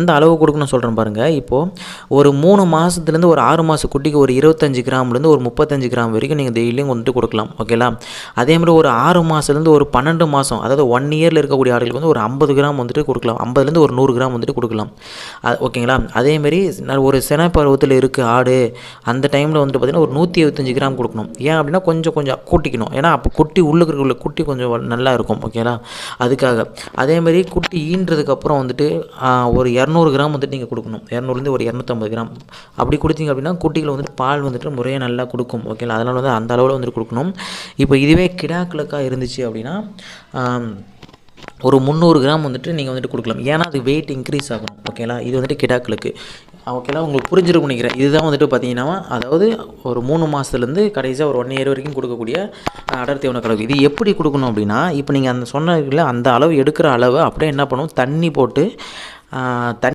அந்த அளவு கொடுக்கணும் சொல்கிறேன் பாருங்கள். இப்போது ஒரு 3 மாதத்துலேருந்து ஒரு 6 மாத குட்டிக்கு ஒரு 25 கிராம்லேருந்து ஒரு 35 கிராம் வரைக்கும் நீங்கள் டெய்லியும் வந்துட்டு கொடுக்கலாம். ஓகேங்களா? அதேமாதிரி ஒரு 6 மாதத்துலேருந்து ஒரு 12 மாதம், அதாவது 1 இயரில் இருக்கக்கூடிய ஆடுகளுக்கு வந்து ஒரு 50 கிராம் வந்துட்டு கொடுக்கலாம். 50லேருந்து ஒரு 100 கிராம் வந்துட்டு கொடுக்கலாம். ஓகேங்களா? அதேமாரி ஒரு சினை பருவத்தில் இருக்க ஆடு அந்த டைமில் வந்துட்டு பார்த்திங்கன்னா ஒரு 125 கிராம் கொடுக்கணும். ஏன் அப்படின்னா கொஞ்சம் கூட்டிக்கணும். ஏன்னா அப்போ குட்டி உள்ளுக்குள்ள குட்டி கொஞ்சம் நல்லா இருக்கும். ஓகேங்களா? அதுக்காக. அதேமாதிரி குட்டி ஈன்றதுக்கப்புறம் வந்துட்டு ஒரு 200 கிராம் வந்துட்டு நீங்கள் கொடுக்கணும். 200லேருந்து ஒரு 250 கிராம் அப்படி கொடுத்தீங்க அப்படின்னா குட்டிகள் வந்துட்டு பால் வந்துட்டு முறையாக நல்லா கொடுக்கும். ஓகேங்களா? அதனால் வந்து அந்த அளவில் வந்துட்டு கொடுக்கணும். இப்போ இதுவே கிடாக்களுக்காக இருந்துச்சு அப்படின்னா ஒரு 300 கிராம் வந்துட்டு நீங்கள் வந்துட்டு கொடுக்கலாம். ஏன்னா அது வெயிட் இன்க்ரீஸ் ஆகணும். ஓகேங்களா? இது வந்துட்டு கிடாக்களுக்கு. ஓகேங்களா? உங்களுக்கு புரிஞ்சிருக்கும் நினைக்கிறேன். இதுதான் வந்துட்டு பார்த்தீங்கன்னா அதாவது ஒரு 3 மாதத்துலேருந்து கடைசியாக ஒரு 1 இயர் வரைக்கும் கொடுக்கக்கூடிய அடர் தீவன கலவை. இது எப்படி கொடுக்கணும் அப்படின்னா, இப்போ நீங்கள் அந்த சொன்னீங்கல்ல அந்த அளவு எடுக்கிற அளவை அப்படியே என்ன பண்ணணும், தண்ணி போட்டு